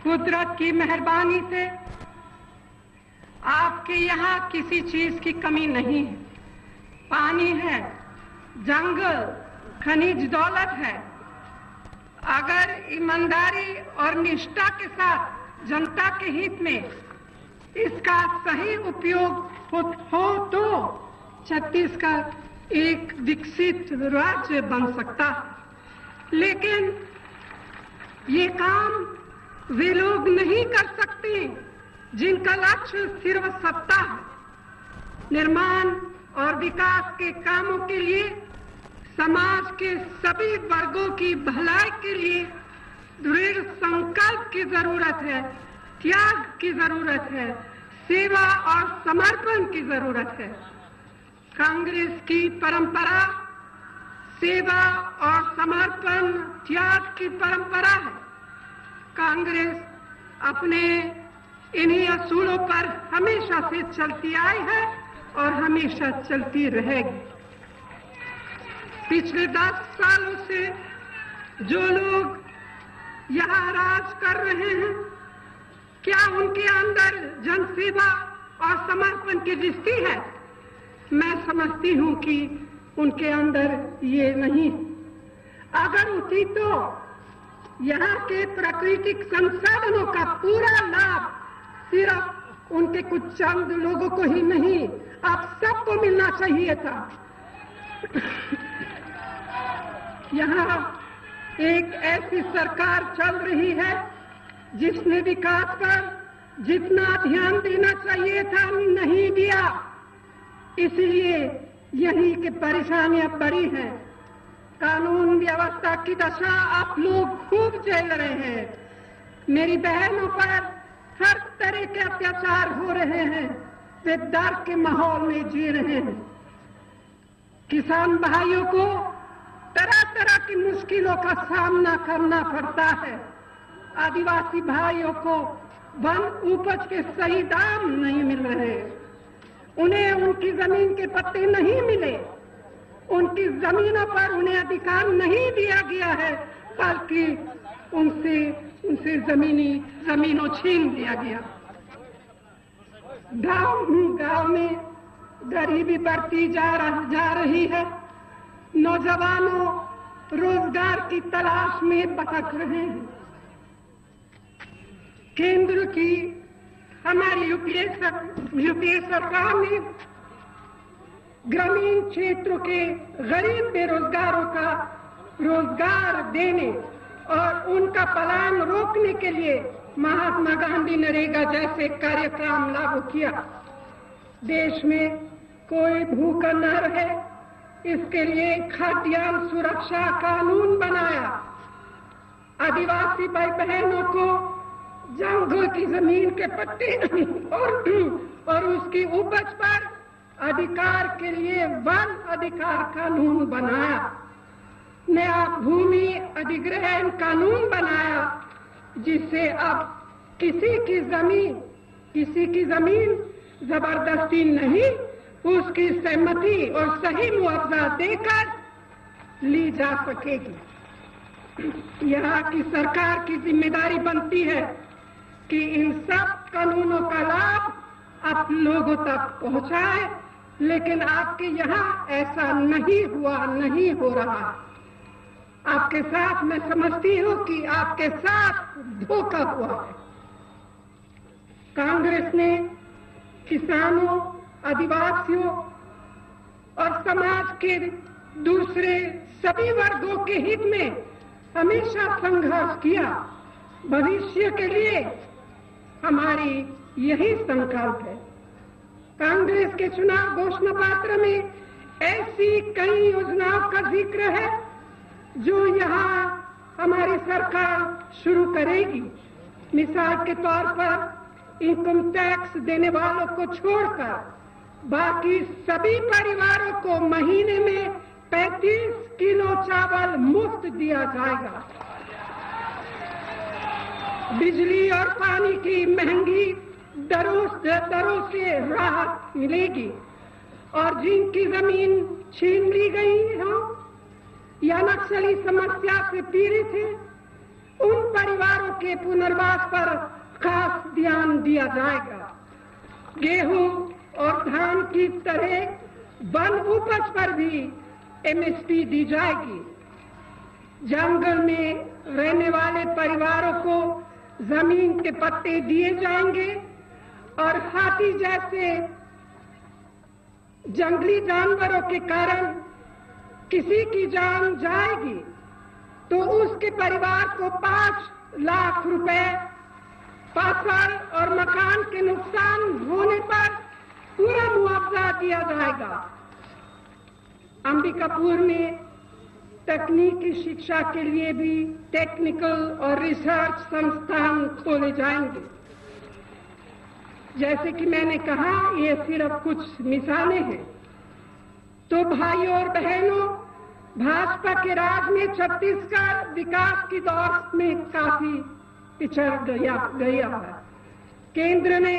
कुदरत की मेहरबानी से आपके यहाँ किसी चीज की कमी नहीं है। पानी है, जंगल, खनिज दौलत है। अगर ईमानदारी और निष्ठा के साथ जनता के हित में इसका सही उपयोग हो तो छत्तीसगढ़ एक विकसित राज्य बन सकता है। लेकिन ये काम वे लोग नहीं कर सकते जिनका लक्ष्य सिर्फ सत्ता है। निर्माण और विकास के कामों के लिए समाज के सभी वर्गों की भलाई के लिए दृढ़ संकल्प की जरूरत है, त्याग की जरूरत है, सेवा और समर्पण की जरूरत है। कांग्रेस की परंपरा सेवा और समर्पण, त्याग की परंपरा है। कांग्रेस अपने इन्हीं असूलों पर हमेशा से चलती आई है और हमेशा चलती रहेगी। पिछले 10 सालों से जो लोग यहाँ राज कर रहे हैं, क्या उनके अंदर जनसेवा और समर्पण की दृष्टि है? मैं समझती हूँ कि उनके अंदर ये नहीं। अगर होती तो यहाँ के प्राकृतिक संसाधनों का पूरा लाभ सिर्फ उनके कुछ चंद लोगों को ही नहीं, आप सबको मिलना चाहिए था। यहाँ एक ऐसी सरकार चल रही है जिसने विकास पर जितना ध्यान देना चाहिए था नहीं दिया, इसलिए यही की परेशानियां बड़ी हैं। कानून व्यवस्था की दशा आप लोग खूब झेल रहे हैं। मेरी बहनों पर हर तरह के अत्याचार हो रहे हैं, वे डर के माहौल में जी रहे हैं। किसान भाइयों को तरह तरह की मुश्किलों का सामना करना पड़ता है। आदिवासी भाइयों को वन उपज के सही दाम नहीं मिल रहे, उन्हें उनकी जमीन के पट्टे नहीं मिले, उनकी जमीनों पर उन्हें अधिकार नहीं दिया गया है, बल्कि उनसे जमीनों छीन दिया गया। गांव में गरीबी बढ़ती जा रही है। नौजवानों रोजगार की तलाश में भटक रहे हैं। केंद्र की हमारी यूपीए सरकार ने ग्रामीण क्षेत्रों के गरीब बेरोजगारों का रोजगार देने और उनका पलायन रोकने के लिए महात्मा गांधी नरेगा जैसे कार्यक्रम लागू किया। देश में कोई भूखा न रहे, इसके लिए खाद्यान्न सुरक्षा कानून बनाया। आदिवासी भाई बहनों को जंगल की जमीन के पट्टे और उसकी उपज पर अधिकार के लिए वन अधिकार कानून बनाया। नया भूमि अधिग्रहण कानून बनाया, जिससे अब किसी की जमीन जबरदस्ती नहीं, उसकी सहमति और सही मुआवजा देकर ली जा सकेगी। यहाँ की सरकार की जिम्मेदारी बनती है कि इन सब कानूनों का लाभ आप लोगों तक पहुंचाए, लेकिन आपके यहाँ ऐसा नहीं हो रहा। आपके साथ मैं समझती हूँ कि आपके साथ धोखा हुआ है। कांग्रेस ने किसानों, आदिवासियों और समाज के दूसरे सभी वर्गों के हित में हमेशा संघर्ष किया। भविष्य के लिए हमारी यही संकल्प है। कांग्रेस के चुनाव घोषणा पत्र में ऐसी कई योजनाओं का जिक्र है जो यहाँ हमारी सरकार शुरू करेगी। मिसाल के तौर पर इनकम टैक्स देने वालों को छोड़कर बाकी सभी परिवारों को महीने में 35 किलो चावल मुफ्त दिया जाएगा। बिजली और पानी की महंगी दरों से राहत मिलेगी और जिनकी जमीन छीन ली गई हो या नक्सली समस्या से पीड़ित है, उन परिवारों के पुनर्वास पर खास ध्यान दिया जाएगा। गेहूं और धान की तरह वन उपज पर भी एमएसपी दी जाएगी। जंगल में रहने वाले परिवारों को जमीन के पट्टे दिए जाएंगे और हाथी जैसे जंगली जानवरों के कारण किसी की जान जाएगी तो उसके परिवार को 5 लाख रुपए फसल और मकान के नुकसान होने पर पूरा मुआवजा दिया जाएगा। अंबिकापुर में तकनीकी शिक्षा के लिए भी टेक्निकल और रिसर्च संस्थान खोले जाएंगे। जैसे कि मैंने कहा, ये सिर्फ कुछ मिसालें हैं। तो भाइयों और बहनों, भाजपा के राज में छत्तीसगढ़ विकास की दौर में काफी पिछड़ गया है। केंद्र ने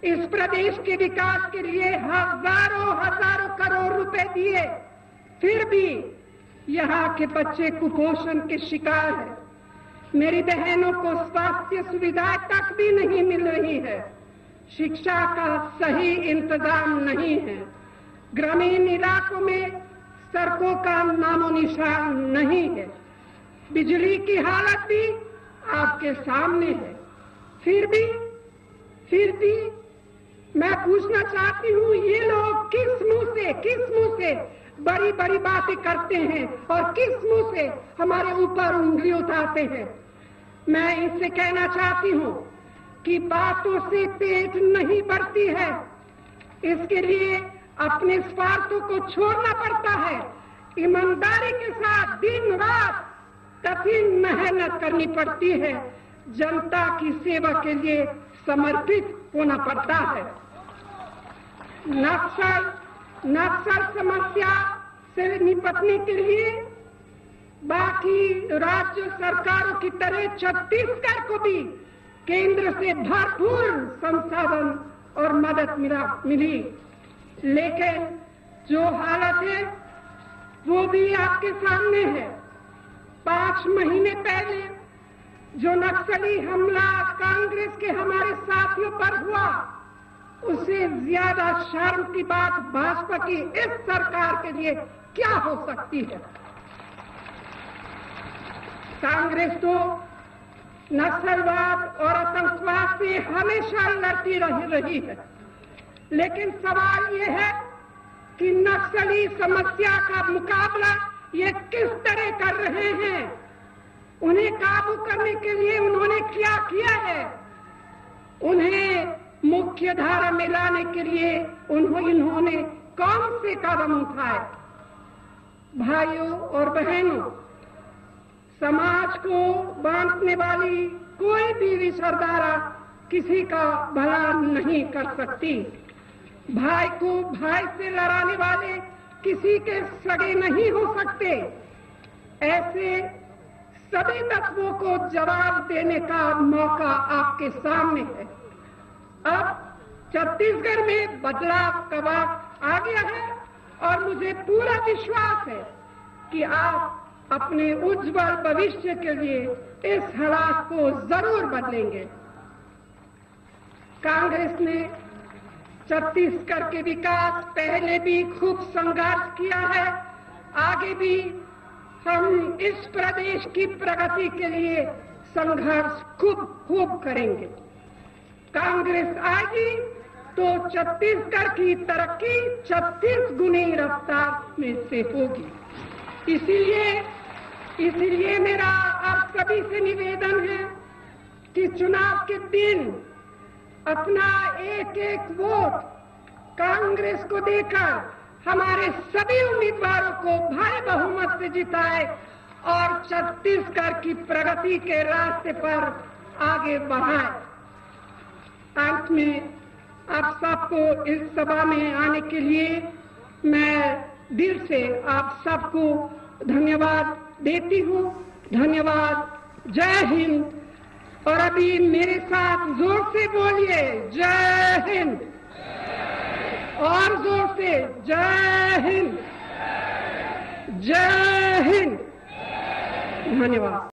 इस प्रदेश के विकास के लिए हजारों करोड़ रुपए दिए, फिर भी यहाँ के बच्चे कुपोषण के शिकार हैं। मेरी बहनों को स्वास्थ्य सुविधाएं तक भी नहीं मिल रही है। शिक्षा का सही इंतजाम नहीं है। ग्रामीण इलाकों में सड़कों का नामो निशान नहीं है। बिजली की हालत भी आपके सामने है। फिर भी मैं पूछना चाहती हूँ, ये लोग किस मुंह से बड़ी बड़ी बातें करते हैं और किस मुंह से हमारे ऊपर उंगली उठाते हैं। मैं इनसे कहना चाहती हूँ कि बातों से पेट नहीं भरती है। इसके लिए अपने स्वार्थों को छोड़ना पड़ता है। ईमानदारी के साथ दिन रात कठिन मेहनत करनी पड़ती है। जनता की सेवा के लिए समर्पित होना पड़ता है। नक्सल समस्या से निपटने के लिए बाकी राज्य सरकारों की तरह छत्तीसगढ़ को भी केंद्र से भरपूर संसाधन और मदद मिली, लेकिन जो हालत है वो भी आपके सामने है। 5 महीने पहले जो नक्सली हमला कांग्रेस के हमारे साथियों पर हुआ, उससे ज्यादा शर्म की बात भाजपा की इस सरकार के लिए क्या हो सकती है। कांग्रेस तो नक्सलवाद और आतंकवाद से हमेशा लड़ती रही है, लेकिन सवाल ये है कि नक्सली समस्या का मुकाबला ये किस तरह कर रहे हैं। उन्हें काबू करने के लिए उन्होंने क्या किया है। उन्हें मुख्य धारा में लाने के लिए इन्होंने कौन से कदम उठाए। भाइयों और बहनों, समाज को बांटने वाली कोई भी विचारधारा किसी का भला नहीं कर सकती। भाई को भाई से लड़ाने वाले किसी के सगे नहीं हो सकते। ऐसे सभी तत्वों को जवाब देने का मौका आपके सामने है। अब छत्तीसगढ़ में बदलाव का वक्त आ गया है और मुझे पूरा विश्वास है कि आप अपने उज्जवल भविष्य के लिए इस हालात को जरूर बदलेंगे। कांग्रेस ने छत्तीसगढ़ के विकास पहले भी खूब संघर्ष किया है, आगे भी हम इस प्रदेश की प्रगति के लिए संघर्ष खूब करेंगे। कांग्रेस आएगी तो छत्तीसगढ़ की तरक्की 36 गुनी रफ्तार में से होगी। इसीलिए मेरा आप सभी से निवेदन है कि चुनाव के दिन अपना एक वोट कांग्रेस को देकर हमारे सभी उम्मीदवारों को भारी बहुमत से जिताए और छत्तीसगढ़ की प्रगति के रास्ते पर आगे बढ़ाए। अंत में आप सबको इस सभा में आने के लिए मैं दिल से आप सबको धन्यवाद देती हूँ। धन्यवाद। जय हिंद। और अभी मेरे साथ जोर से बोलिए, जय हिंद। और जोर से, जय हिंद, जय हिंद। धन्यवाद।